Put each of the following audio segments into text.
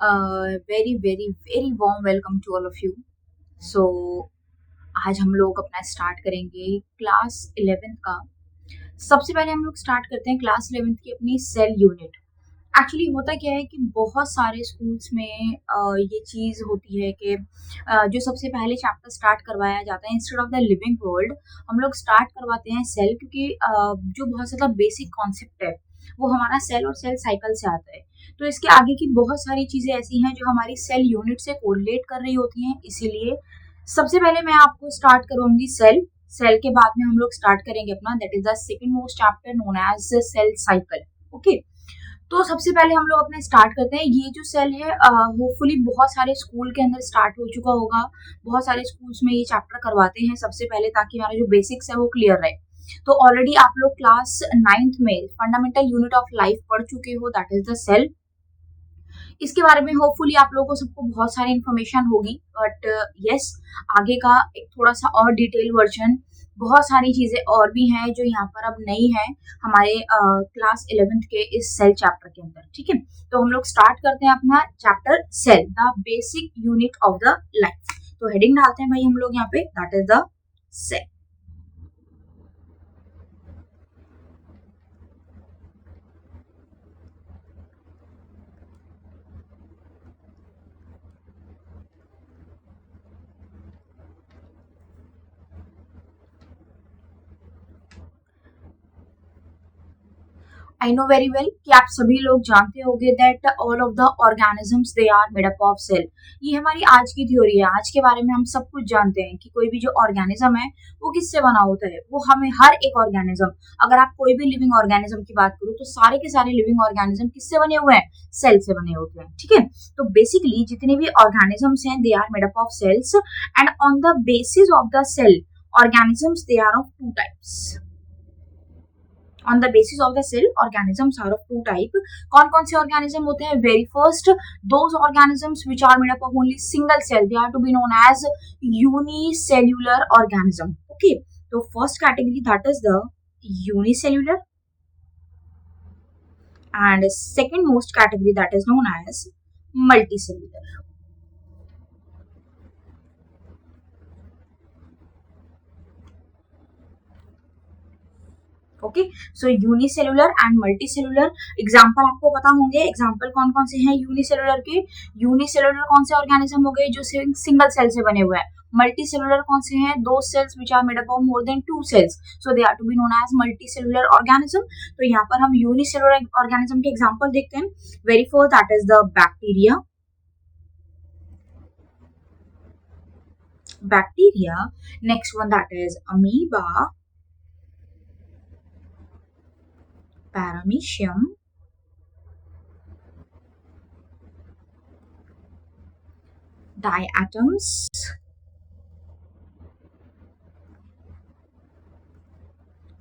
Very very very warm welcome to all of you. So आज हम लोग अपना स्टार्ट करेंगे क्लास 11th का। सबसे पहले हम लोग स्टार्ट करते हैं क्लास 11th की अपनी सेल यूनिट। एक्चुअली होता क्या है कि बहुत सारे स्कूल्स में ये चीज़ होती है कि जो सबसे पहले चैप्टर स्टार्ट करवाया जाता है instead of the living world, हम लोग स्टार्ट करवाते हैं सेल, क्योंकि जो बहुत ज़्यादा बेसिक कॉन्सेप्ट है वो हमारा सेल और सेल साइकिल से आता है। तो इसके आगे की बहुत सारी चीज़ें ऐसी हैं जो हमारी सेल यूनिट से कोरिलेट कर रही होती हैं। इसीलिए सबसे पहले मैं आपको स्टार्ट करूंगी सेल। सेल के बाद में हम लोग स्टार्ट करेंगे अपना that is the second most chapter known as cell cycle. Okay, तो सबसे पहले हम लोग अपने स्टार्ट करते हैं। ये जो सेल है होपफुली बहुत सारे स्कूल के अंदर स्टार्ट हो चुका होगा। बहुत सारे स्कूल्स में ये चैप्टर करवाते हैं सबसे पहले, ताकि हमारा जो बेसिक्स है वो क्लियर रहे। तो ऑलरेडी आप लोग क्लास 9th में फंडामेंटल यूनिट ऑफ लाइफ पढ़ चुके हो, दैट इज द सेल। इसके बारे में होपफुली आप लोगों को सबको बहुत सारी इन्फॉर्मेशन होगी, बट यस, आगे का एक थोड़ा सा और डिटेल वर्जन, बहुत सारी चीजें और भी हैं जो यहाँ पर अब नई है हमारे क्लास 11th के इस सेल चैप्टर के अंदर। ठीक है, तो हम लोग स्टार्ट करते हैं अपना chapter cell, the basic unit of the life. तो हेडिंग डालते हैं भाई हम लोग यहाँ पे, that is the cell. I know very well कि आप सभी लोग जानते होंगे that all of the organisms they are made up of cell. ये हमारी आज की थ्योरी है। आज के बारे में हम सब कुछ जानते हैं कि कोई भी जो ऑर्गेनिज्म है वो किससे बना होता है। वो हमें हर एक ऑर्गेनिज्म, अगर आप कोई भी लिविंग ऑर्गेनिज्म की बात करो तो सारे के सारे लिविंग ऑर्गेनिज्म किससे बने हुए हैं? सेल से बने होते हैं। ठीक है, तो बेसिकली जितने भी ऑर्गेनिजम्स हैं they are made up of cells, and on the basis of the cell organisms they are of two types. On the basis of the cell organisms are of two type. कौन कौन से organism होते हैं? Very first, those organisms which are made up of only single cell, they are to be known as unicellular organism. Okay, तो first category that is the unicellular, and second most category that is known as multicellular. Okay, so unicellular and multicellular example आपको पता होंगे। Example कौन कौन से हैं unicellular के? Unicellular कौन से ऑर्गेनिज्म हो गए जो सिंगल सेल से बने हुए हैं। मल्टीसेलुलर कौन से हैं? दो cells which are made up of more than two cells, so they are to be known as multicellular organism. तो यहाँ पर हम यूनिसेलुलर ऑर्गेनिज्म के एग्जांपल देखते हैं। Very first that is the bacteria. Next one that is amoeba, paramecium, diatoms,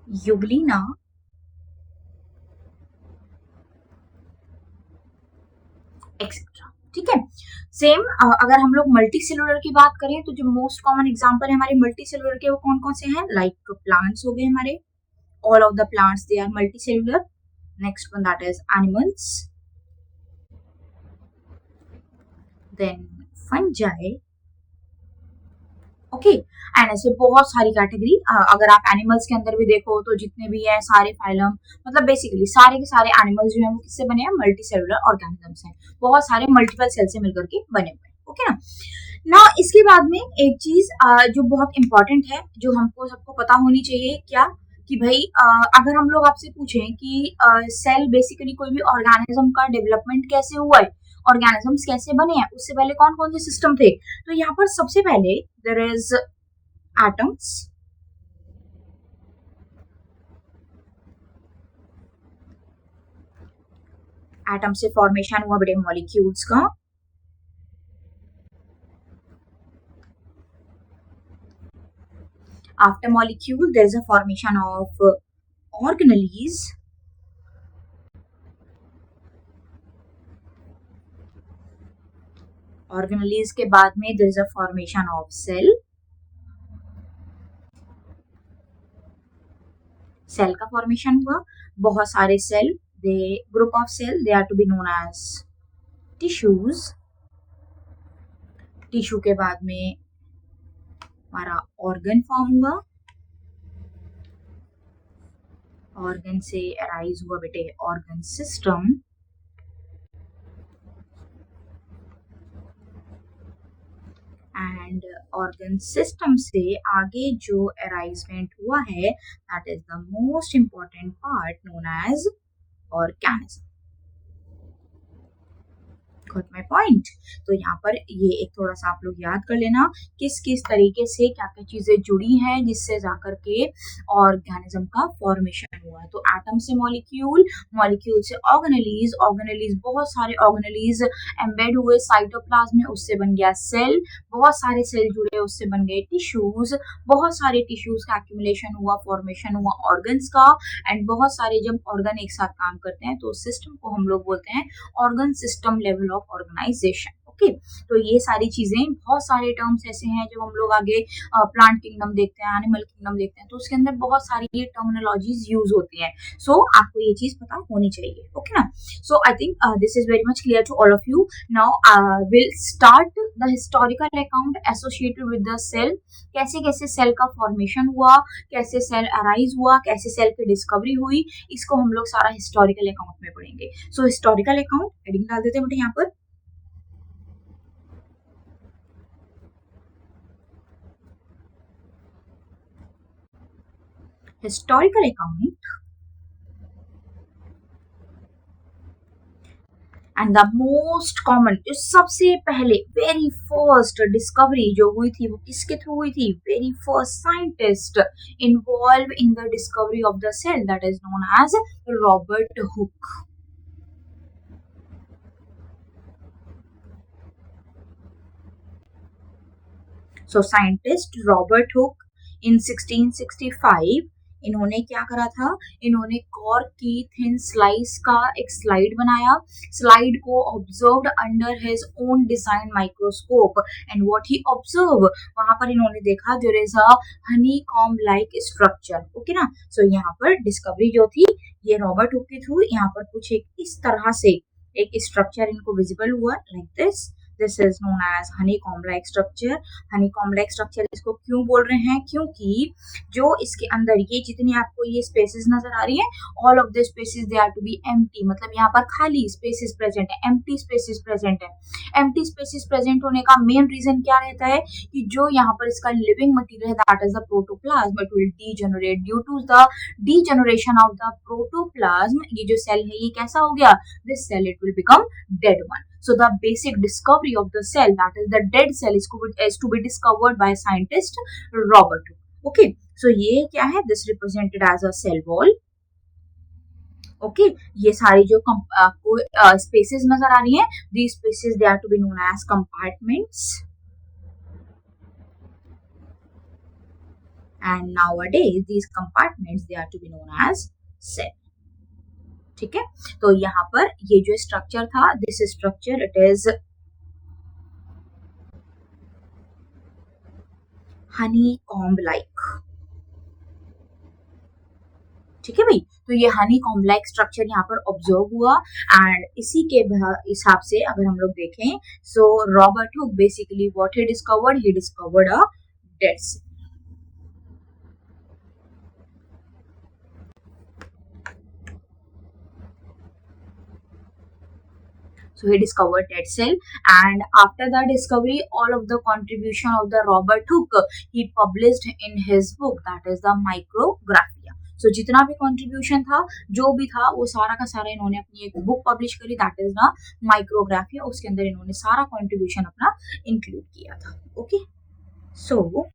euglena, etcetera. ठीक है, same अगर हम लोग मल्टी सेलुलर की बात करें तो जो मोस्ट कॉमन एग्जांपल है हमारे मल्टी सेलुलर के वो कौन कौन से हैं? लाइक प्लांट्स हो गए हमारे, all of the plants they are multicellular. Next one that is animals, then fungi. Okay, and ऐसे बहुत सारी कैटेगरी। अगर आप एनिमल्स के अंदर भी देखो तो जितने भी हैं सारे फाइलम, मतलब बेसिकली सारे के सारे एनिमल्स जो हैं वो किससे बने हैं? मल्टी सेलुलर ऑर्गेनिजम्स हैं। बहुत सारे मल्टीपल सेल से मिलकर के बने हुए हैं। ओके ना। ना इसके बाद में एक चीज जो बहुत इंपॉर्टेंट है, जो हमको सबको पता होनी चाहिए, क्या कि भाई अगर हम लोग आपसे पूछें कि सेल बेसिकली कोई भी ऑर्गेनिज्म का डेवलपमेंट कैसे हुआ है, ऑर्गेनिजम्स कैसे बने हैं, उससे पहले कौन कौन से सिस्टम थे? तो यहाँ पर सबसे पहले देयर इज एटम्स, एटम से फॉर्मेशन हुआ बड़े मॉलिक्यूल्स का। After molecule there is a formation of organelles, organelles के बाद में there is a formation of cell, cell का फॉर्मेशन हुआ। बहुत सारे cell, they group of cell they are to be known as tissues, tissue के बाद में हमारा ऑर्गन फॉर्म हुआ, ऑर्गन से अराइज हुआ बेटे organ system, and organ system से आगे जो अराइजमेंट हुआ है that is the most important part known as organism. Got my point. तो यहाँ पर ये एक थोड़ा सा आप लोग याद कर लेना किस किस तरीके से क्या क्या चीजें जुड़ी हैं जिससे जाकर के ऑर्गेनिज्म का फॉर्मेशन हुआ है। तो एटम से मॉलिक्यूल, मॉलिक्यूल से ऑर्गेनेलीज, ऑर्गेनेलीज बहुत सारे ऑर्गेनेलीज एम्बेड हुए साइटोप्लाज्म में, उससे बन गया सेल, बहुत सारे सेल जुड़े उससे बन गए टिश्यूज, बहुत सारे टिश्यूज का एक्यूमुलेशन हुआ, फॉर्मेशन हुआ ऑर्गन्स का, एंड बहुत सारे जब ऑर्गन एक साथ काम करते हैं तो सिस्टम को हम लोग बोलते हैं organ system level of organisation. Okay, तो ये सारी चीजें, बहुत सारे टर्म्स ऐसे हैं जब हम लोग आगे प्लांट किंगडम देखते हैं, एनिमल किंगडम देखते हैं तो उसके अंदर बहुत सारी ये टर्मिनोलॉजीज यूज होती हैं। सो आपको ये चीज पता होनी चाहिए। ओके ना। So I think this is very much clear to all of you. Now will start the historical account associated with the cell. कैसे कैसे सेल का फॉर्मेशन हुआ, कैसे सेल अराइज हुआ, कैसे सेल की डिस्कवरी हुई, इसको हम लोग सारा हिस्टोरिकल अकाउंट में पढ़ेंगे। सो हिस्टोरिकल अकाउंट हेडिंग डाल देते हैं बेटे यहाँ पर। Historical account and the most common, जो सबसे पहले वेरी फर्स्ट डिस्कवरी जो हुई थी वो किसके थ्रू हुई थी? Very first scientist involve in the discovery of the cell that is known as Robert Hooke. So scientist Robert Hooke in 1665 इन्होंने क्या करा था? इन्होंने कॉर्क की थिन स्लाइस का एक स्लाइड बनाया, स्लाइड को observed under his own design microscope and what he observe, वहां पर इन्होंने देखा there is a honeycomb like structure. Okay ना। सो यहाँ पर डिस्कवरी जो थी ये रॉबर्ट हुक के थ्रू यहाँ पर कुछ एक इस तरह से एक स्ट्रक्चर इनको विजिबल हुआ like this. This is known as honeycomb like structure. Honeycomb like structure इसको क्यों बोल रहे हैं? क्योंकि जो इसके अंदर ये जितनी आपको ये स्पेसेस नजर आ रही है, all of the spaces they are to be empty, मतलब यहाँ पर खाली स्पेसेस प्रेजेंट है, एम्प्टी स्पेसेस प्रेजेंट है। एम्प्टी स्पेसेस प्रेजेंट होने का मेन रीजन क्या रहता है कि जो यहाँ पर इसका लिविंग मटीरियल है that is the protoplasm, it will degenerate due to the degeneration of the protoplasm. ये जो सेल है ये कैसा हो गया? This cell it will become dead one. So the basic discovery of the cell, that is the dead cell, is to be discovered by scientist Robert Hooke. Okay, so ये क्या है? This represented as a cell wall. Okay, ये सारी जो आपको spaces नजर आ रही हैं, these spaces they are to be known as compartments. And nowadays these compartments they are to be known as cell. ठीक है, तो यहाँ पर ये जो स्ट्रक्चर था, this structure it is Honey comb like. ठीक है भाई, तो ये हनी कॉम्ब लाइक स्ट्रक्चर यहाँ पर ऑब्जर्व हुआ एंड इसी के हिसाब से अगर हम लोग देखें, so Robert Hooke basically what he discovered a dead cell. So he discovered dead cell, and after the discovery, all of the contribution of the Robert Hooke he published in his book that is the Micrographia. So जितना भी contribution था, जो भी था, वो सारा का सारा इन्होंने अपनी एक बुक पब्लिश करी दैट इज द माइक्रोग्राफिया। उसके अंदर इन्होंने सारा कंट्रीब्यूशन अपना इंक्लूड किया था। ओके, सो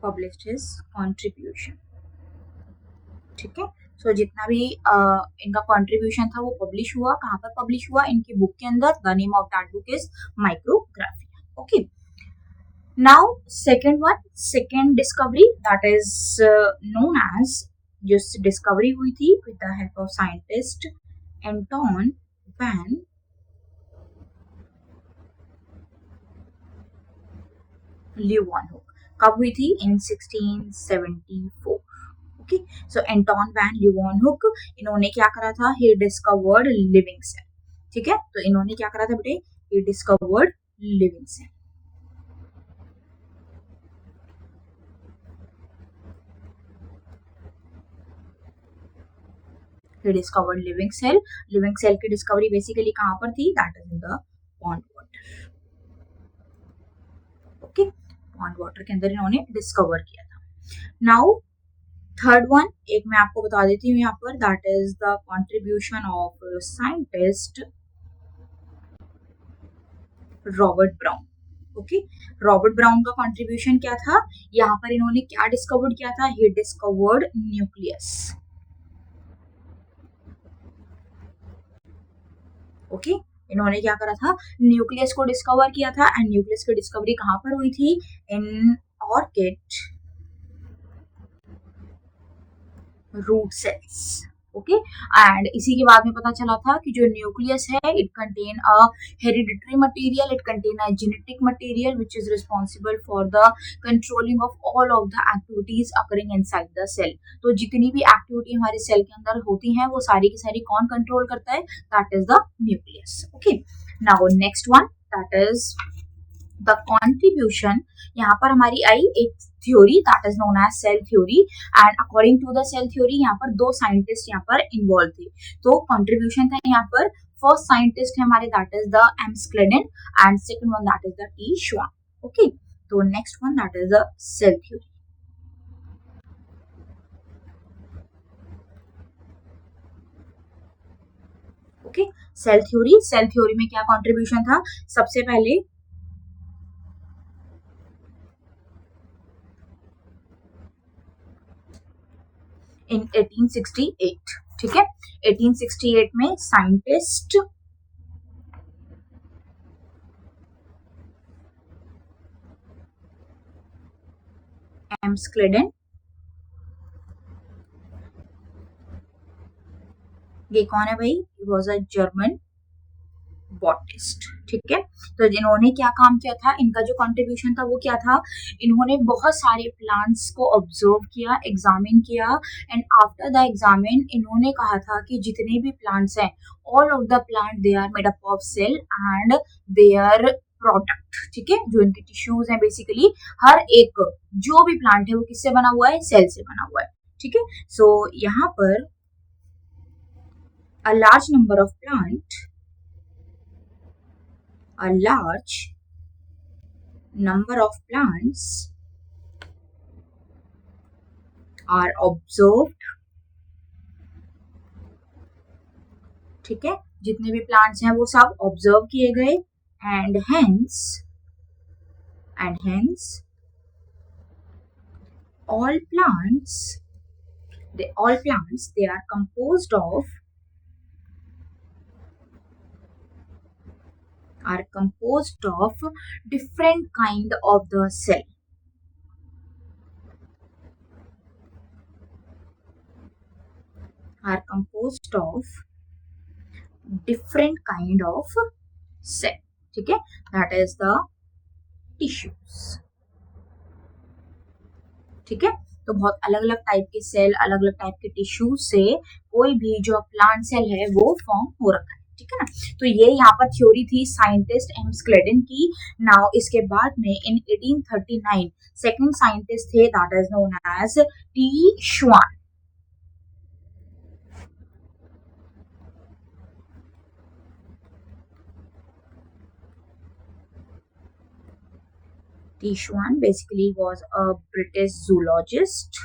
published his contribution. ठीक है। सो जितना भी इनका कंट्रीब्यूशन था वो पब्लिश हुआ, कहाँ पर पब्लिश हुआ, इनकी बुक के अंदर। The name of that book is Micrographia. Okay, now second discovery that is known as, जो डिस्कवरी हुई थी with the help of scientist Anton van Leeuwenhoek. कब हुई थी? In 1674। Okay, so Anton van Leeuwenhoek, इन्होंने क्या करा था? He discovered living cell. ठीक है, तो इन्होंने क्या करा था बेटे? He discovered living cell. he discovered living cell. living cell की डिस्कवरी बेसिकली कहाँ पर थी? That is in the pond water. Okay, pond water के अंदर इन्होंने डिस्कवर किया था। नाउ थर्ड वन, एक मैं आपको बता देती हूँ यहाँ पर, that is the contribution of scientist Robert brown. Okay, Robert brown का कंट्रीब्यूशन क्या था? यहाँ पर इन्होंने क्या डिस्कवर्ड किया था? He discovered nucleus. ओके, इन्होंने क्या करा था? न्यूक्लियस को डिस्कवर किया था। एंड न्यूक्लियस की डिस्कवरी कहाँ पर हुई थी? In orchid root cells. Okay, and इसी के बाद में पता चला था कि जो न्यूक्लियस है, it contain a hereditary material, it contain a genetic material which is responsible for the controlling of all of the activities occurring inside the cell. तो जितनी भी एक्टिविटी हमारे सेल के अंदर होती हैं, वो सारी की सारी कौन कंट्रोल करता है? That is the nucleus. Okay, now next one, that is the contribution. यहाँ पर हमारी आई एक theory that is known as cell theory. And according to the cell theory, यहाँ पर दो साइंटिस्ट यहाँ पर इन्वॉल्व थे। तो कॉन्ट्रीब्यूशन था यहाँ पर, फर्स्ट साइंटिस्ट है हमारे that is the M Schleiden and second one that is the T Schwann. Okay, तो next one that is the cell theory. Okay, cell theory में क्या कॉन्ट्रीब्यूशन था? सबसे पहले इन 1868, ठीक है, 1868 में साइंटिस्ट एम स्क्लेडन, ये कौन है भाई? He was a German botanist. ठीक है, तो इन्होंने क्या काम किया था? इनका जो कंट्रीब्यूशन था वो क्या था? इन्होंने बहुत सारे प्लांट्स को ऑब्जर्व किया, एग्जामिन किया। एंड आफ्टर द एग्जामिन इन्होंने कहा था कि जितने भी प्लांट्स हैं, all of the plant they are made up of cell and their product. ठीक है, जो इनके टिश्यूज हैं, बेसिकली हर एक जो भी प्लांट है वो किससे बना हुआ है? सेल से बना हुआ है। ठीक है, सो यहाँ पर a large number of plant, a large number of plants are observed। ठीक है, जितने भी प्लांट्स हैं वो सब ऑब्जर्व किए गए। And hence all plants they are composed of different kind of the cell। are composed of different kind of cell। ठीक है, that is the tissues। ठीक है, तो बहुत अलग अलग टाइप के सेल, अलग अलग टाइप के टिश्यूज से कोई भी जो प्लांट सेल है वो फॉर्म हो रखा है। ठीक है ना, तो ये यहाँ पर थ्योरी थी साइंटिस्ट एम स्क्लेडन की। नाउ इसके बाद में इन 1839 सेकंड साइंटिस्ट थे that is known as T Schwann. T Schwann basically was a British zoologist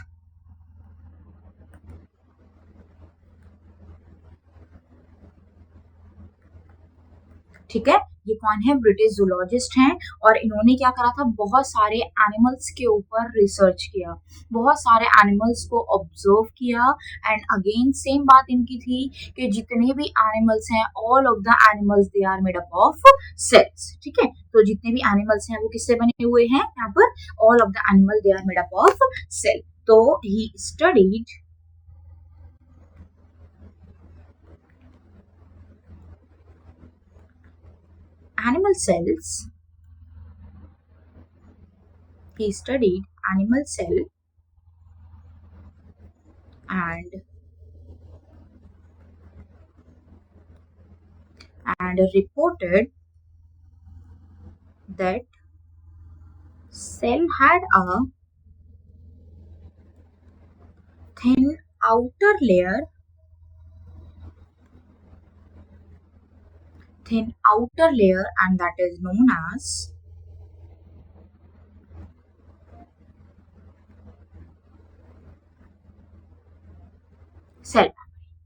ठीक है, ये कौन है? ब्रिटिश जूलॉजिस्ट हैं और इन्होंने क्या करा था, बहुत सारे एनिमल्स के ऊपर रिसर्च किया, बहुत सारे एनिमल्स को ऑब्जर्व किया एंड अगेन सेम बात इनकी थी कि जितने भी एनिमल्स हैं, all of the animals they are made up of cells. ठीक है, तो जितने भी एनिमल्स हैं वो किससे बने हुए हैं? यहाँ पर all of the animal they are made up of cell. तो he studied animal cells. He studied animal cell and reported that cell had a thin outer layer and that is known as cell।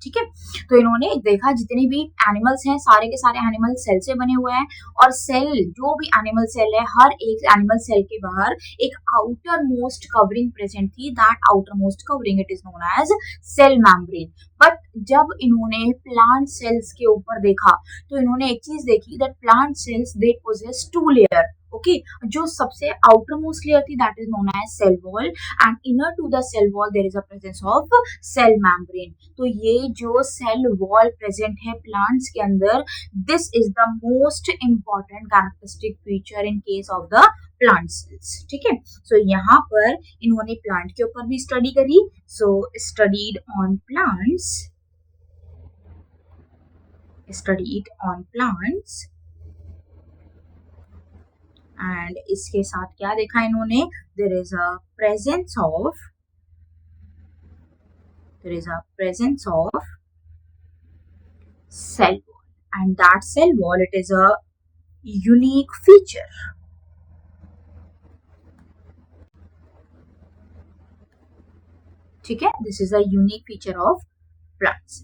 ठीक है, तो इन्होंने देखा जितने भी animals हैं सारे के सारे एनिमल सेल से बने हुए हैं और सेल, जो भी एनिमल सेल है, हर एक एनिमल सेल के बाहर एक आउटर मोस्ट कवरिंग प्रेजेंट थी। That outermost covering it is known as cell membrane. But जब इन्होंने प्लांट सेल्स के ऊपर देखा तो इन्होंने एक चीज देखी, that plant cells they possess two layer. Okay, जो सबसे आउटर मोस्ट लेयर थी that is known as cell wall and inner to the cell wall there is a presence of cell membrane. तो ये जो सेल वॉल प्रेजेंट है plants के अंदर, this is the most important characteristic feature in case of the plant cells. ठीक है, सो यहाँ पर इन्होंने प्लांट के ऊपर भी स्टडी करी। So studied on plants and इसके साथ क्या देखा इन्होंने? There is a presence of cell wall and that cell wall, it is a unique feature। ठीक है, this is a unique feature of plants।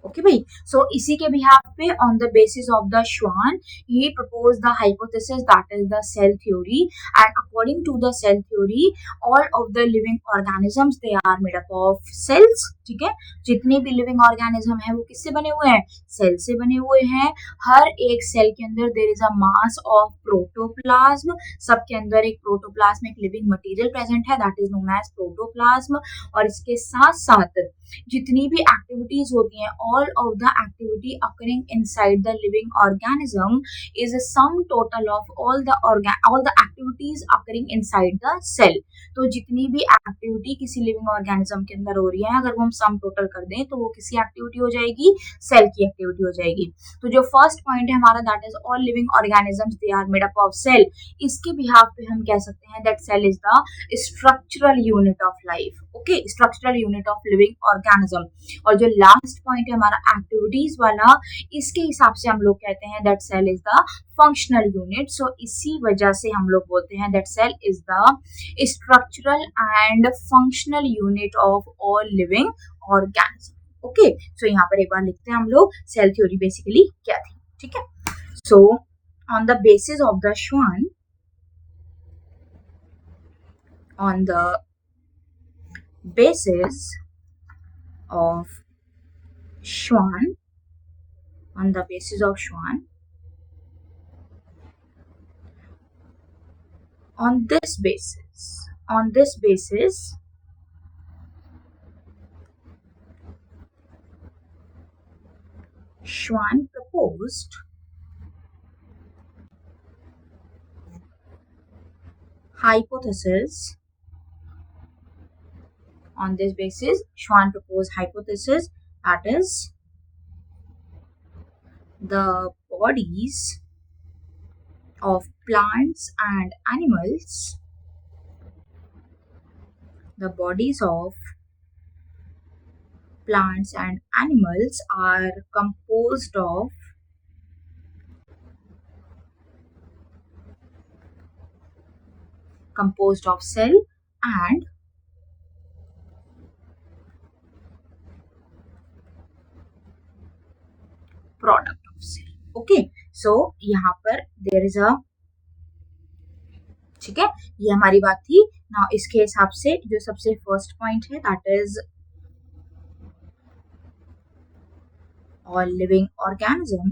Okay भाई, सो इसी के बिहाफ पे on the basis of the Schwann he propose the hypothesis that is the cell theory and according to the cell theory all of the living organisms they are made up of cells. ठीक है, जितने भी living organism है वो किससे बने हुए हैं? सेल से बने हुए हैं। हर एक सेल के अंदर there is a mass of protoplasm, सबके अंदर एक प्रोटोप्लाज्मिक लिविंग मटेरियल प्रेजेंट है that is known as protoplasm. और इसके साथ साथ जितनी भी एक्टिविटीज होती हैं, all of the activity occurring inside the living organism is a sum total of all the activities occurring inside the cell। तो जितनी भी एक्टिविटी किसी लिविंग ऑर्गेनिज्म के अंदर हो रही है, अगर वो हम सम टोटल कर दें तो वो किसी एक्टिविटी हो जाएगी? सेल की एक्टिविटी हो जाएगी। तो जो फर्स्ट पॉइंट है हमारा that is all living organisms they are made up of cell, इसके बिहाफ पे हम कह सकते हैं that cell is the structural unit of life. Okay, structural unit of living organism. और जो लास्ट पॉइंट है हमारा एक्टिविटीज वाला, इसके हिसाब से हम लोग कहते हैं that cell is the functional unit. So इसी वजह से हम लोग बोलते हैं that cell is the structural and functional unit of all living organism. Okay, so यहाँ पर एक बार लिखते हैं हम लोग सेल थ्योरी बेसिकली क्या थी। ठीक है, so on the basis of the श्वान, on the basis of Schwann, on the basis of Schwann, on this basis Schwann proposed hypothesis. On this basis Schwann proposed hypothesis, that is the bodies of plants and animals, the bodies of plants and animals are composed of cell and product। cell. Okay, so यहाँ पर there is अ, ठीक है, ये हमारी बात थी ना। इसके हिसाब से जो सबसे फर्स्ट पॉइंट है that is all living organism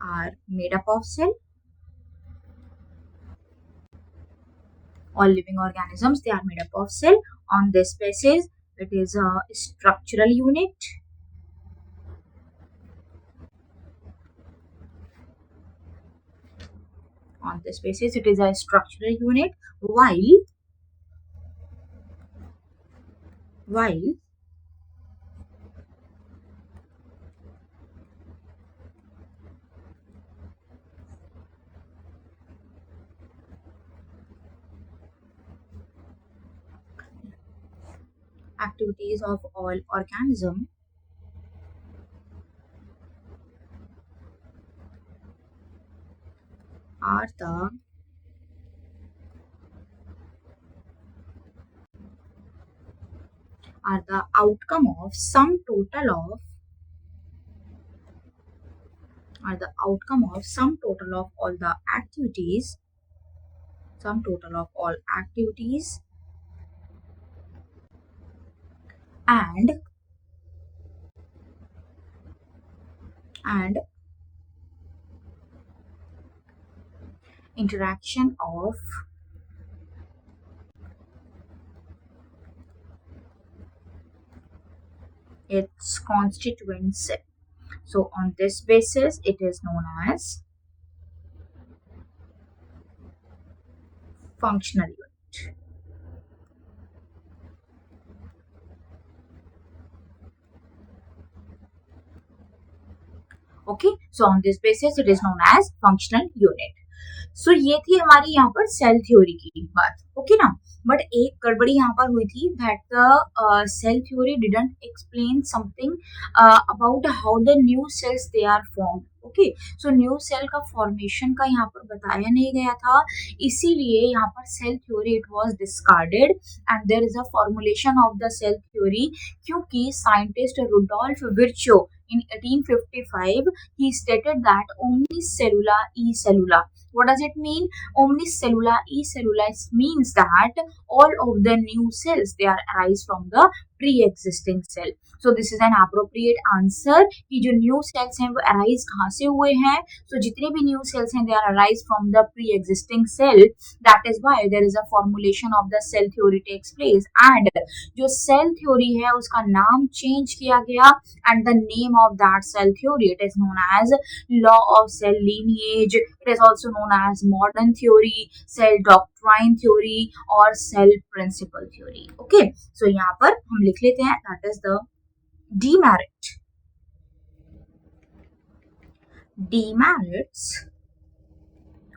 are made up of cell. All living organisms, they are made up of cell. On this basis, it is a structural unit. On this basis, it is a structural unit. While activities of all organism are the outcome of sum total of all the activities, sum total of all activities and interaction of its constituents. So on this basis, it is known as functional unit. Okay, so on this basis, it is known as functional unit. सो ये थी हमारी यहाँ पर cell theory की बात, okay ना। But एक गड़बड़ी यहाँ पर हुई थी that the cell theory didn't explain something about how the new cells they are form. Okay, so new cell का फॉर्मेशन का यहाँ पर बताया नहीं गया था, इसीलिए यहाँ पर cell theory it was discarded and there is a formulation of the cell theory, क्योंकि scientist Rudolf Virchow in 1855 he stated that omnicellula e cellula. What does it mean? Omnicellula e cellula means that all of the new cells they are arise from the pre-existing cell. So this is an appropriate answer कि जो new cells हैं वो arise कहाँ से हुए हैं? So जितने भी new cells हैं they are arise from the pre-existing cell. That is why there is a formulation of the cell theory takes place and जो cell theory है उसका नाम change किया गया and the name of that cell theory it is known as law of cell lineage. It is also known as modern theory, cell doctrine theory और cell principle theory. Okay, so यहाँ पर हम लिख लेते हैं that is the demerits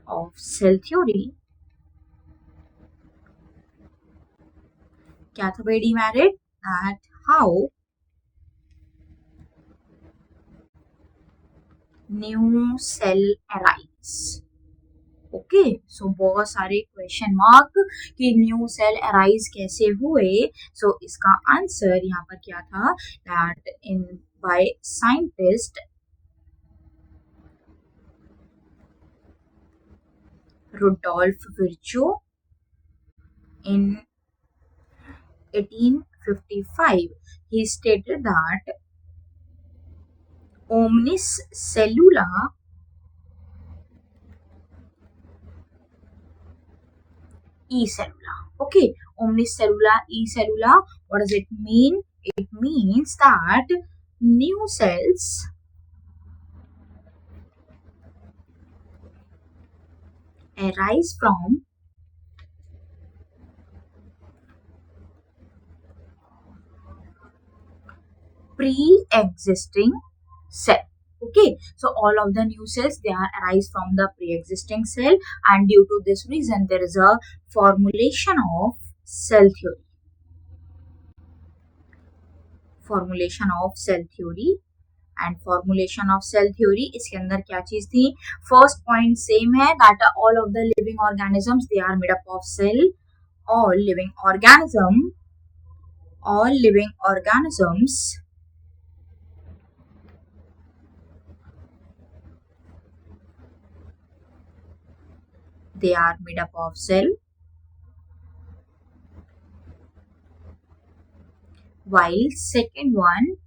of cell theory. क्या था भाई demerit? That how new cell arise. Okay, so बहुत सारे क्वेश्चन मार्क कि न्यू सेल अराइज कैसे हुए। सो इसका आंसर यहाँ पर क्या था that in by scientist Rudolf Virchow in 1855 he stated that omnis cellula e cellula. Okay, omnis cellula e cellula, what does it mean? It means that new cells arise from pre-existing cell. Okay, so all of the new cells they are arise from the pre-existing cell and due to this reason there is a formulation of cell theory. And formulation of cell theory इसके अंदर क्या चीज थी? First point same है that all of the living organisms they are made up of cell. All living organism all living organisms they are made up of cell, while second one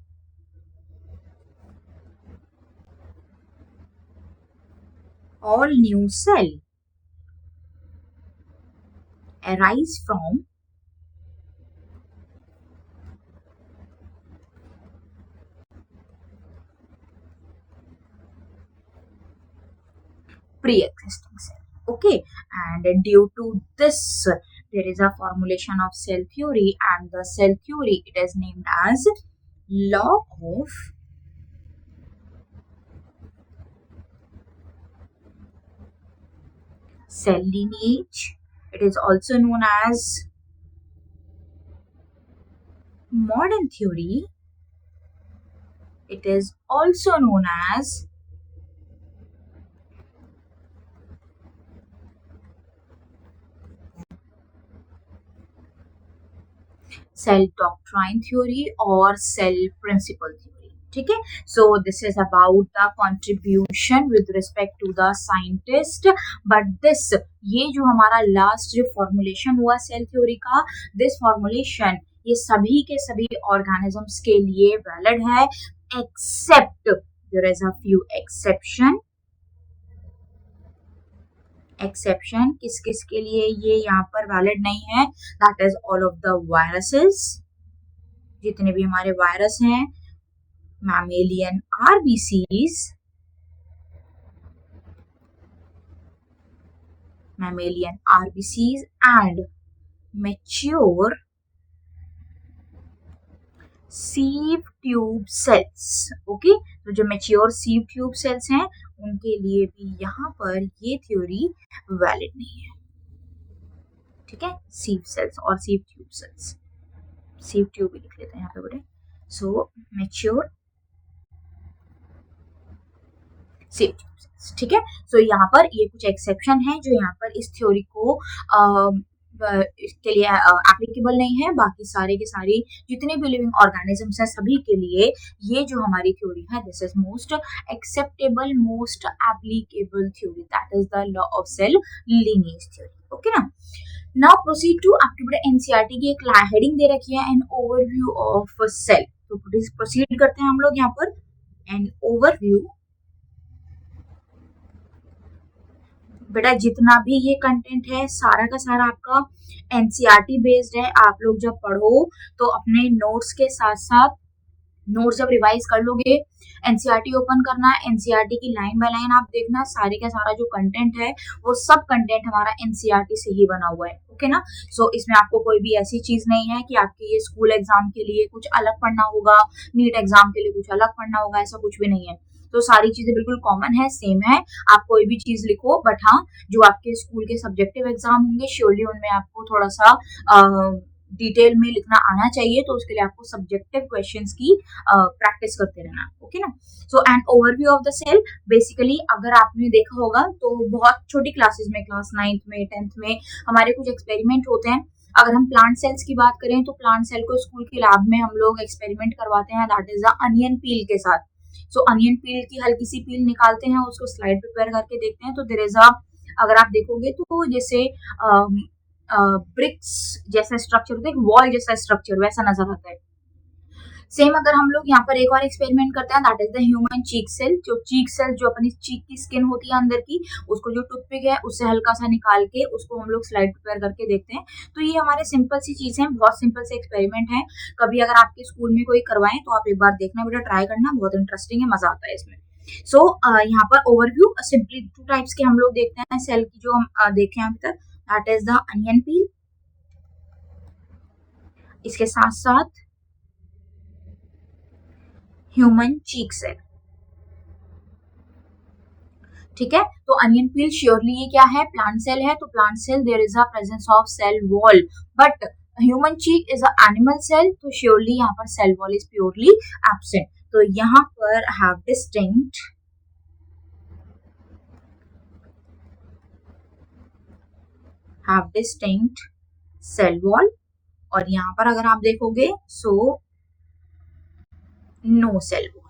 all new cell arise from pre-existing cell. Okay, and due to this, there is a formulation of cell theory, and the cell theory it is named as law of cell lineage. It is also known as modern theory. It is also known as cell doctrine theory or cell principle theory. ठीक है, so this is about the contribution with respect to the scientist, but this ये जो हमारा last जो formulation हुआ cell theory का, this formulation ये सभी के सभी organisms के लिए valid है, except there is a few exception किस किस के लिए ये यहाँ पर वैलिड नहीं है, that is all of the viruses, जितने भी हमारे वायरस हैं, mammalian RBCs and mature sieve tube cells. Okay, तो जो मैच्योर सीव ट्यूब सेल्स हैं उनके लिए भी यहाँ पर ये थ्योरी वैलिड नहीं है. ठीक है, सीव सेल्स और sieve tube cells, sieve tube भी लिख लेते हैं यहाँ पे बेटे. सो मैच्योर सीव ट्यूब सेल्स. ठीक है, सो यहाँ पर ये कुछ एक्सेप्शन है जो यहाँ पर इस थ्योरी को इसके लिए एप्लीकेबल नहीं है. बाकी सारे के सारी जितने भी लिविंग ऑर्गेनिजम्स हैं सभी के लिए ये जो हमारी थ्योरी है this is most acceptable, most applicable theory, that is the law of cell lineage theory. Okay ना, नाउ प्रोसीड टू आपके बेटा एनसीईआरटी की एक हेडिंग दे रखी है एन ओवरव्यू ऑफ सेल. तो प्रोसीड करते हैं हम लोग यहाँ पर. एन ओवरव्यू, बेटा जितना भी ये कंटेंट है सारा का सारा आपका एनसीईआरटी बेस्ड है. आप लोग जब पढ़ो तो अपने नोट्स के साथ साथ नोट्स जब रिवाइज कर लोगे, एनसीईआरटी ओपन करना, एनसीईआरटी की लाइन बाय लाइन आप देखना, सारे का सारा जो कंटेंट है वो सब कंटेंट हमारा एनसीईआरटी से ही बना हुआ है. ओके ना, सो इसमें आपको कोई भी ऐसी चीज नहीं है कि आपके ये स्कूल एग्जाम के लिए कुछ अलग पढ़ना होगा, नीट एग्जाम के लिए कुछ अलग पढ़ना होगा, ऐसा कुछ भी नहीं है. तो सारी चीजें बिल्कुल कॉमन है, सेम है. आप कोई भी चीज लिखो, बट हाँ जो आपके स्कूल के सब्जेक्टिव एग्जाम होंगे श्योरली उनमें आपको थोड़ा सा डिटेल में लिखना आना चाहिए, तो उसके लिए आपको सब्जेक्टिव क्वेश्चंस की प्रैक्टिस करते रहना. ओके ना, so an overview of the cell, basically अगर आपने देखा होगा तो बहुत छोटी क्लासेस में, क्लास 9th में 10th में हमारे कुछ एक्सपेरिमेंट होते हैं. अगर हम प्लांट सेल्स की बात करें तो प्लांट सेल को स्कूल के लैब में हम लोग एक्सपेरिमेंट करवाते हैं, दैट इज द अनियन पील के साथ. सो अनियन पील की हल्की सी पील निकालते हैं, उसको स्लाइड प्रिपेयर करके देखते हैं, तो देयर इज अ, अगर आप देखोगे तो जैसे ब्रिक्स जैसा स्ट्रक्चर होता है, एक वॉल जैसा स्ट्रक्चर वैसा नजर आता है. सेम अगर हम लोग यहाँ पर एक और एक्सपेरिमेंट करते हैं, that is the human cheek cell. जो चीक सेल जो अपनी चीक की स्किन होती है अंदर की, उसको जो टूथपिक है उससे हल्का सा निकाल के उसको हम लोग स्लाइड प्रिपेयर करके देखते हैं. तो ये हमारे सिंपल सी चीज है, बहुत सिंपल से एक्सपेरिमेंट है. कभी अगर आपके स्कूल में कोई करवाएं तो आप एक बार देखना बेटा, ट्राई करना, बहुत इंटरेस्टिंग है, मजा आता है इसमें. सो यहाँ पर ओवरव्यू सिंपली 2 टाइप्स के हम लोग देखते हैं सेल की जो हम देखे हैं अभी तक, दैट इज द अनियन पील, इसके साथ साथ ह्यूमन चीक सेल. ठीक है, तो अनियन पील श्योरली ये क्या है, प्लांट सेल है. तो plant cell there is a presence of cell wall, but human cheek is a animal cell, तो श्योरली यहाँ पर cell wall is purely absent. तो यहाँ पर हैव डिस्टिंक्ट सेल वॉल और यहाँ पर अगर आप देखोगे सो नो सेल वॉल।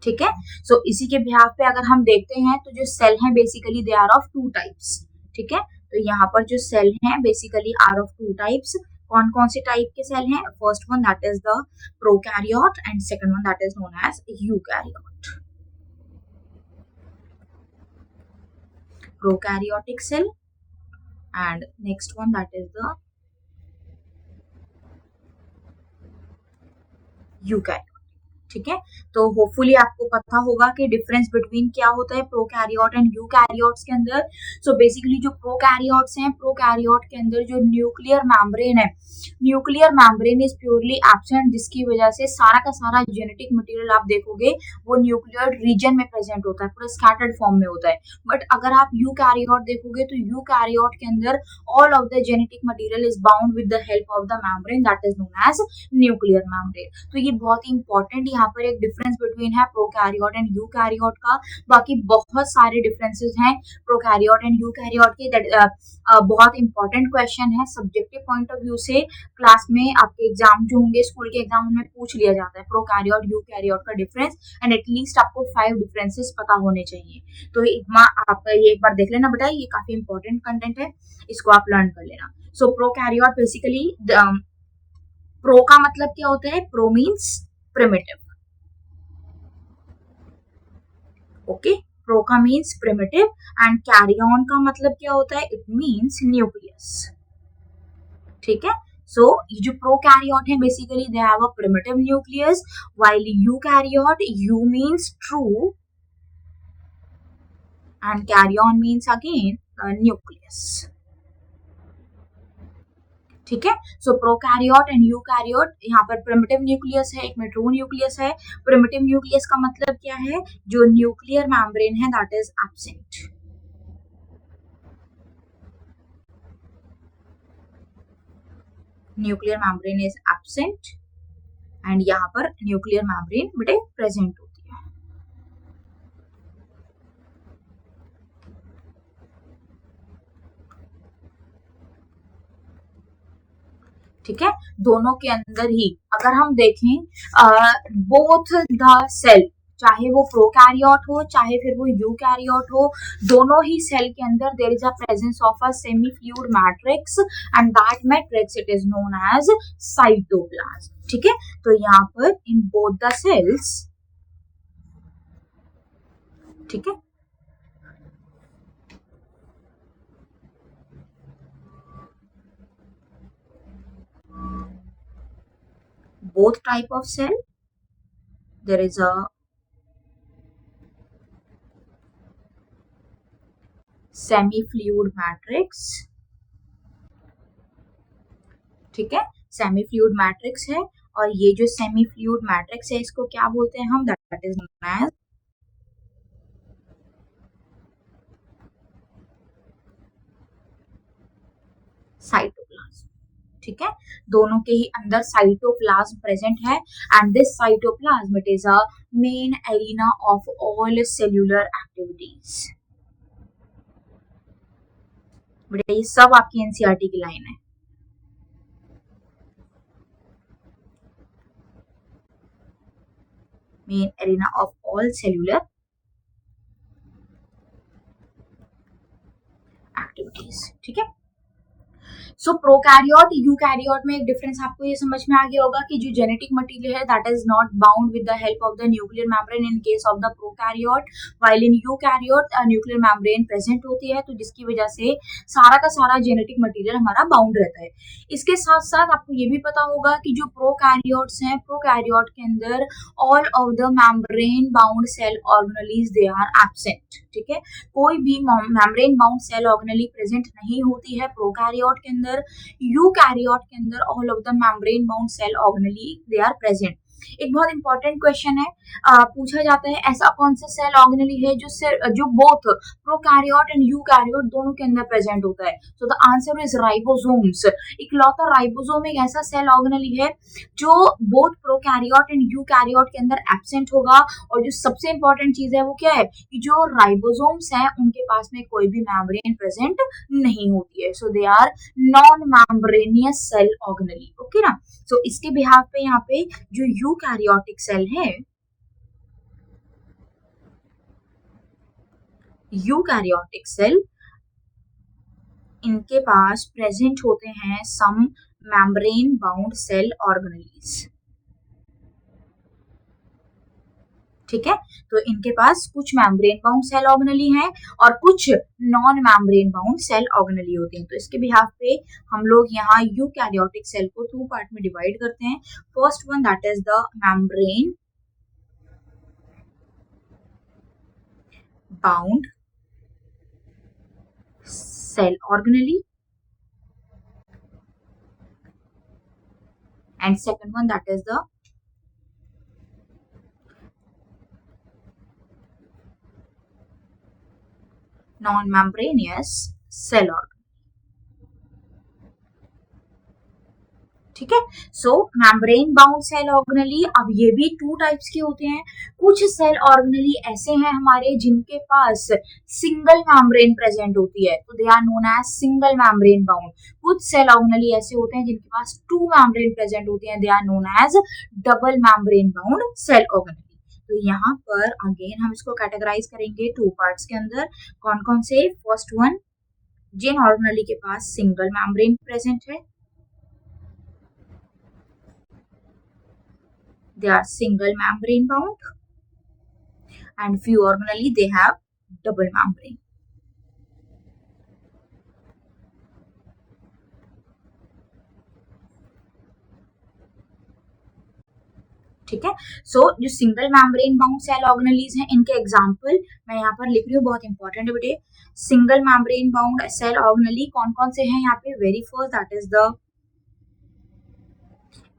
ठीक है, सो इसी के बिहाफ पे अगर हम देखते हैं तो जो सेल हैं basically they are of two types. ठीक है, तो यहाँ पर जो सेल हैं basically are of two types. कौन कौन से टाइप के सेल हैं? First one that is the prokaryote and second one that is known as eukaryote. Prokaryotic cell and next one that is the eukaryote. ठीक है, तो hopefully आपको पता होगा कि डिफरेंस बिटवीन क्या होता है प्रोकैरियोट एंड यूकैरियोट्स के अंदर। सो बेसिकली जो प्रोकैरियोट्स हैं, प्रोकैरियोट के अंदर जो न्यूक्लियर मेम्ब्रेन है, nuclear membrane is purely absent, जिसकी वजह से सारा का सारा जेनेटिक मटेरियल आप देखोगे वो न्यूक्लियर रीजन में प्रेजेंट होता है, पूरा स्कैटर्ड फॉर्म में होता है। बट अगर आप यूकैरियोट देखोगे तो यूकैरियोट के अंदर all of the genetic material is bound with the help of the membrane that is known as nuclear membrane. तो ये बहुत ही इंपॉर्टेंट यहाँ पर एक डिफरेंस बिटवीन है प्रोकैरियोट एंड यूकैरियोट का। बाकी बहुत सारे डिफरेंसेस हैं प्रोकैरियोट एंड यूकैरियोट के। बहुत इंपॉर्टेंट क्वेश्चन है सब्जेक्टिव पॉइंट ऑफ व्यू से, क्लास में आपके एग्जाम जो होंगे स्कूल के एग्जाम में पूछ लिया जाता है प्रोकैरियोट यूकैरियोट का डिफरेंस, एंड एटलीस्ट आपको 5 डिफरेंसेस पता होने चाहिए। तो आप ये एक बार देख लेना बेटा, ये काफी इंपॉर्टेंट कंटेंट है, इसको आप लर्न कर लेना। सो प्रोकैरियोट बेसिकली, प्रो का मतलब क्या होता है? Pro means primitive. Okay, pro का मीन्स प्रिमिटिव एंड कैरियन का मतलब क्या होता है? It means nucleus. ठीक है, सो ये जो प्रोकैरियोट है basically they have a primitive nucleus, while eukaryote, eu means true and karyon means again nucleus. ठीक है, सो प्रोकैरियोट एंड यूकैरियोट, यहाँ पर प्रिमिटिव न्यूक्लियस है, एक में ट्रू न्यूक्लियस है। प्रिमिटिव न्यूक्लियस का मतलब क्या है? जो न्यूक्लियर मेम्ब्रेन है that is absent. Nuclear membrane is absent and यहाँ पर न्यूक्लियर मेम्ब्रेन बेटे प्रेजेंट होती है। ठीक है, दोनों के अंदर ही अगर हम देखें बोथ द सेल, चाहे वो प्रोकैरियोट हो चाहे फिर वो यूकैरियोट हो, दोनों ही सेल के अंदर there is a presence of a semi fluid matrix and that matrix it is known as cytoplasm. ठीक है, तो यहाँ पर इन बोथ द सेल्स, ठीक है, both type of cell there is a semi fluid matrix। ठीक है, semi fluid matrix है, और ये जो सेमी फ्लूइड मैट्रिक्स है इसको क्या बोलते हैं हम? That is known as cytoplasm. ठीक है, दोनों के ही अंदर साइटोप्लाज्म प्रेजेंट है and this cytoplasm it is a main arena of all cellular activities. बेटा ये सब आपकी एनसीईआरटी की लाइन है। Main arena of all cellular activities. ठीक है, सो प्रोकैरियोट यूकैरियोट में एक डिफरेंस आपको ये समझ में आ गया होगा कि जो जेनेटिक मटेरियल है that is not bound with the help of the nuclear membrane in case of the prokaryote, while in eukaryote nuclear membrane present होती है, तो जिसकी वजह से सारा का सारा जेनेटिक मटेरियल हमारा बाउंड रहता है। इसके साथ साथ आपको ये भी पता होगा कि जो प्रोकैरियोट्स हैं, प्रोकैरियोट के अंदर all of the membrane bound cell organelles they are absent. ठीक है, कोई भी membrane bound cell organelle present नहीं होती है प्रोकैरियोट के अंदर। यूकैरियोट के अंदर all of the membrane bound cell organelle they are present. एक बहुत इंपॉर्टेंट क्वेश्चन है, पूछा जाता है ऐसा कौन सा सेल ऑर्गेनली है जो बोथ प्रोकैरियोट एंड यूकैरियोट दोनों के अंदर प्रेजेंट होता है। So the answer is ribosomes. इकलौता राइबोसोम एक ऐसा सेल ऑर्गेनली है जो बोथ प्रोकैरियोट एंड यूकैरियोट के अंदर एब्सेंट होगा। और जो सबसे इंपॉर्टेंट चीज है वो क्या है कि जो राइबोसोम्स हैं उनके पास में कोई भी मेम्ब्रेन प्रेजेंट नहीं होती है। So they are non membranous cell organelle. Okay ना। सो इसके बिहाफ पे यहाँ पे जो यूकैरियोटिक सेल है, यूकैरियोटिक सेल, इनके पास प्रेजेंट होते हैं some membrane bound cell organelles. ठीक है, तो इनके पास कुछ मेम्ब्रेन बाउंड सेल ऑर्गेनली हैं और कुछ non membrane bound cell organelle होते हैं। तो इसके बिहाफ पे हम लोग यहाँ यूकैरियोटिक सेल को 2 पार्ट में डिवाइड करते हैं। First one that is the membrane bound cell organelle, and second one that is the non-membranous cell organelle। ठीक है, सो मेम्ब्रेन बाउंड सेल ऑर्गेनली, अब ये भी 2 टाइप्स के होते हैं। कुछ सेल ऑर्गेनली ऐसे हैं हमारे जिनके पास सिंगल मेम्ब्रेन प्रेजेंट होती है, तो they are known as single membrane bound. कुछ सेल ऑर्गेनली ऐसे होते हैं जिनके पास 2 मेम्ब्रेन प्रेजेंट होती है, they are known as double membrane bound cell organelle. तो यहाँ पर अगेन हम इसको कैटेगराइज करेंगे 2 पार्ट्स के अंदर। कौन कौन से? फर्स्ट वन, जिन ऑर्गेनली के पास सिंगल मेम्ब्रेन प्रेजेंट है, they are single membrane bound, and few organelles they have double membrane। ठीक है, सो जो single membrane bound cell organelles हैं इनके एग्जांपल मैं यहाँ पर लिख रही हूँ, बहुत इंपॉर्टेंट है बेटे। Single membrane bound cell organelle कौन कौन से हैं यहाँ पे? Very first that is the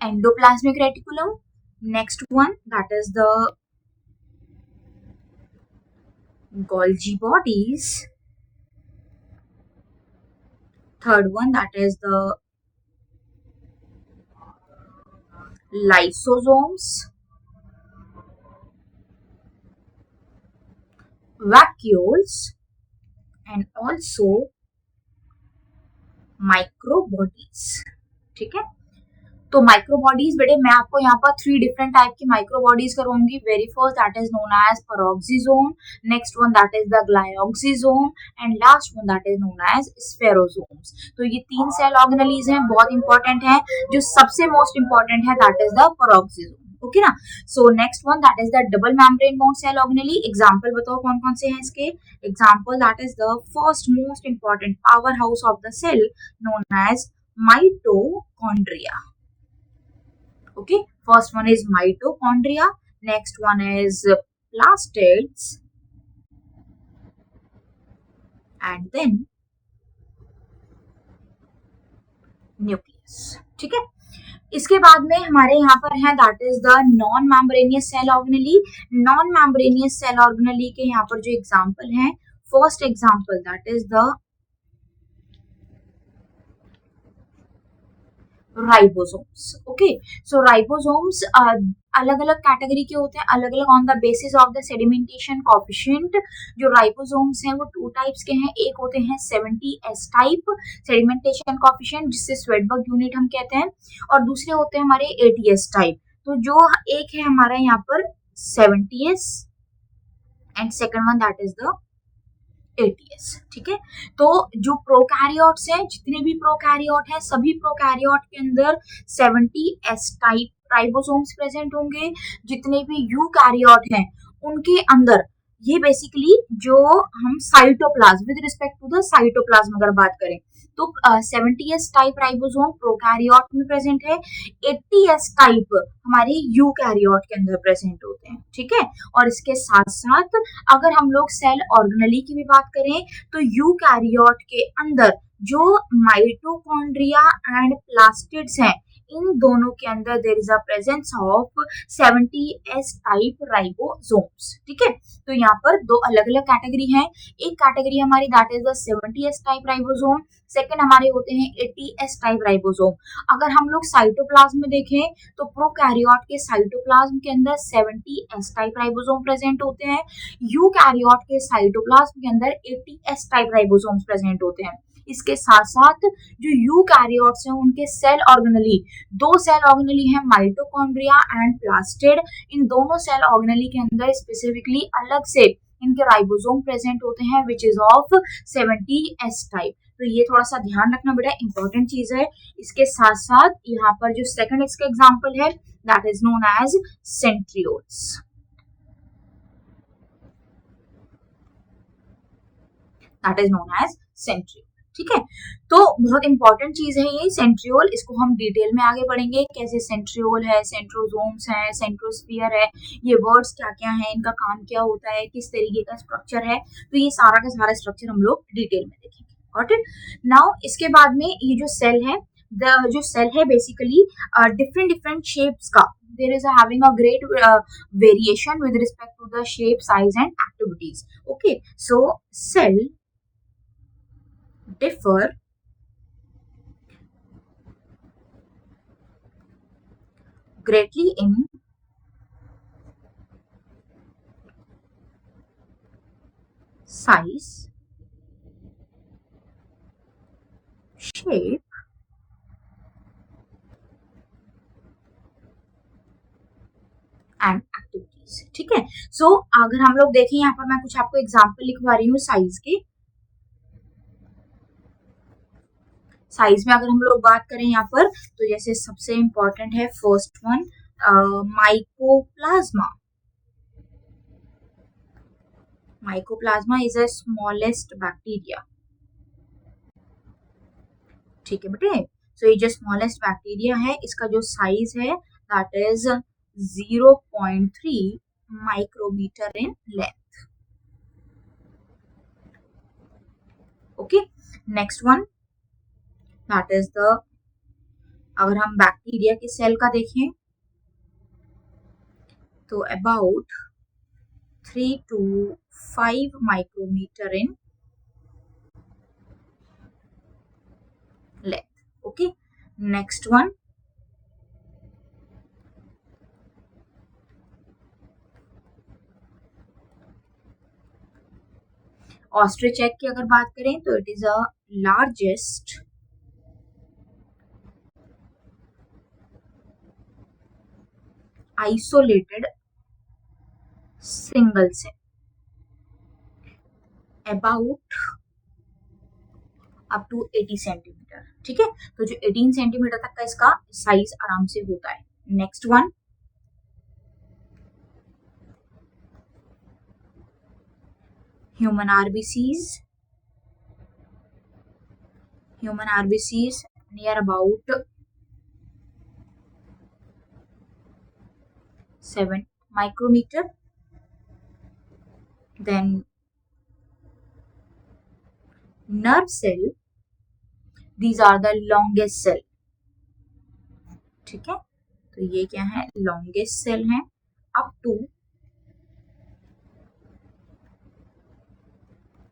endoplasmic reticulum, next one that is the Golgi bodies, third one that is the lysosomes, vacuoles, and also microbodies। ठीक है, तो माइक्रोबॉडीज बेटे मैं आपको यहाँ पर 3 डिफरेंट टाइप की माइक्रोबॉडीज करवाऊंगी। Very first that is known as peroxisome, next one that is the glyoxysome, and last one that is known as spherosomes. तो ये 3 सेल ऑर्गेनलीज हैं, बहुत इंपॉर्टेंट है। जो सबसे मोस्ट इंपॉर्टेंट है that is the peroxisome. Okay ना। So next one that is the double membrane bound cell organelle. Example बताओ कौन कौन से हैं इसके? Example that is the first most important power house of the cell known as mitochondria. Okay, first one is mitochondria, next one is plastids, and then nucleus। ठीक है, इसके बाद में हमारे यहाँ पर है that is the non membranous cell organelle. Non membranous cell organelle के यहाँ पर जो एग्जांपल हैं, first example that is the ribosomes. Okay, so ribosomes अलग अलग कैटेगरी के होते हैं, अलग अलग on the basis of the sedimentation coefficient. जो राइबोसोम्स हैं वो 2 टाइप्स के हैं। एक होते हैं 70s टाइप सेडिमेंटेशन कोएफिशिएंट, जिससे स्वेडबर्ग यूनिट हम कहते हैं, और दूसरे होते हैं हमारे 80s टाइप। तो जो एक है हमारा यहाँ पर 70s and second one that is the 80s। ठीक है, तो जो प्रोकैरियोट्स हैं, जितने भी प्रोकैरियोट हैं, सभी प्रोकैरियोट के अंदर 70s टाइप राइबोसोम्स प्रेजेंट होंगे। जितने भी यूकैरियोट हैं उनके अंदर ये बेसिकली जो हम cytoplasm, with respect to the cytoplasm अगर बात करें तो 70s टाइप राइबोसोम प्रोकैरियोट में प्रेजेंट है, 80s टाइप हमारे यूकैरियोट के अंदर प्रेजेंट होते हैं। ठीक है, और इसके साथ साथ अगर हम लोग सेल ऑर्गेनली की भी बात करें तो यूकैरियोट के अंदर जो माइटोकॉन्ड्रिया एंड प्लास्टिड्स हैं इन दोनों के अंदर there is a presence of 70s type ribosomes. ठीक है, तो यहाँ पर दो अलग अलग कैटेगरी हैं। एक कैटेगरी हमारी that is the 70s type ribosome, second हमारे होते हैं 80s टाइप राइबोसोम। अगर हम लोग साइटोप्लाज्म में देखें तो प्रोकैरियोट के साइटोप्लाज्म के अंदर 70s टाइप राइबोसोम प्रेजेंट होते हैं, यूकैरियोट के साइटोप्लाज्म के अंदर 80s टाइप राइबोसोम्स प्रेजेंट होते हैं। इसके साथ साथ जो यूकैरियोट्स हैं उनके सेल ऑर्गेनली, दो सेल ऑर्गेनली हैं, माइटोकॉन्ड्रिया एंड प्लास्टिड। इन दोनों सेल ऑर्गेनली के अंदर स्पेसिफिकली अलग से इनके राइबोसोम प्रेजेंट होते हैं which is of 70s type. तो ये थोड़ा सा ध्यान रखना बड़ा इंपॉर्टेंट चीज है। इसके साथ साथ यहाँ पर जो सेकंड इसका एग्जांपल है that is known as centrioles. That is known as centriole. ठीक है, तो बहुत इंपॉर्टेंट चीज है ये सेंट्रियोल। इसको हम डिटेल में आगे बढ़ेंगे, कैसे सेंट्रियोल है, सेंट्रोसोम्स है, सेंट्रोस्फीयर है, ये वर्ड्स क्या क्या है, इनका काम क्या होता है, किस तरीके का स्ट्रक्चर है। तो ये सारा का सारा स्ट्रक्चर हम लोग डिटेल में देखेंगे। Got it? नाउ इसके बाद में ये जो सेल है, जो सेल है बेसिकली डिफरेंट डिफरेंट शेप्स का, there is having a great variation with respect to the shape, size and activities. Okay, so cell differ greatly in size, shape and activities. ठीक है, सो अगर हम लोग देखें यहाँ पर मैं कुछ आपको एग्जांपल लिखवा रही हूँ साइज के। साइज में अगर हम लोग बात करें यहाँ पर तो जैसे सबसे इंपॉर्टेंट है first one mycoplasma. Mycoplasma is a smallest bacteria. ठीक है बेटे, सो ये जो स्मॉलेस्ट बैक्टीरिया है इसका जो साइज है that is 0.3 micrometre in length. Okay, next one that is the, अगर हम बैक्टीरिया के सेल का देखें तो about 3 to 5 micrometre in length. Okay, next one ostrich egg की अगर बात करें तो it is a largest isolated single cell about up to 80 centimetre. ठीक है, तो जो 18 सेंटीमीटर तक का इसका साइज आराम से होता है। Next one human RBCs. Human RBCs near about 7 micrometre. Then nerve cell, these are the longest cell. ठीक है, तो ये क्या है, लॉन्गेस्ट सेल है अप टू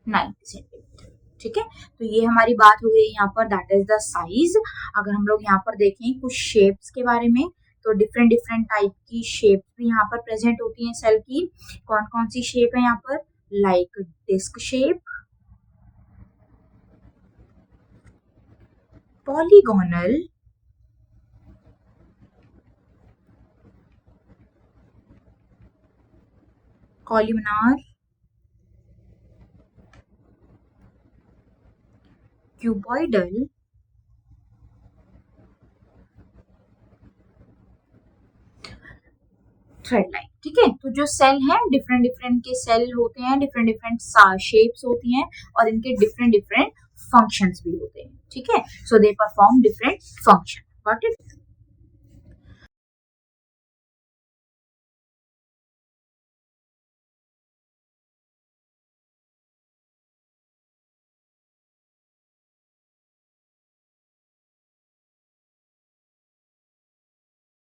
90 सेंटीमीटर। ठीक है, तो ये हमारी बात हो गई यहाँ पर दैट इज द साइज। अगर हम लोग यहाँ पर देखें कुछ शेप्स के बारे में तो डिफरेंट डिफरेंट टाइप की शेप्स भी यहाँ पर प्रेजेंट होती हैं सेल की। कौन कौन सी शेप है यहाँ पर, like disc shape, polygonal, columnar, cuboidal, thread line. ठीक है, तो जो सेल है डिफरेंट डिफरेंट के सेल होते हैं, डिफरेंट डिफरेंट शेप्स होती हैं और इनके डिफरेंट डिफरेंट फंक्शंस भी होते हैं। ठीक है, so they perform different function. Got it?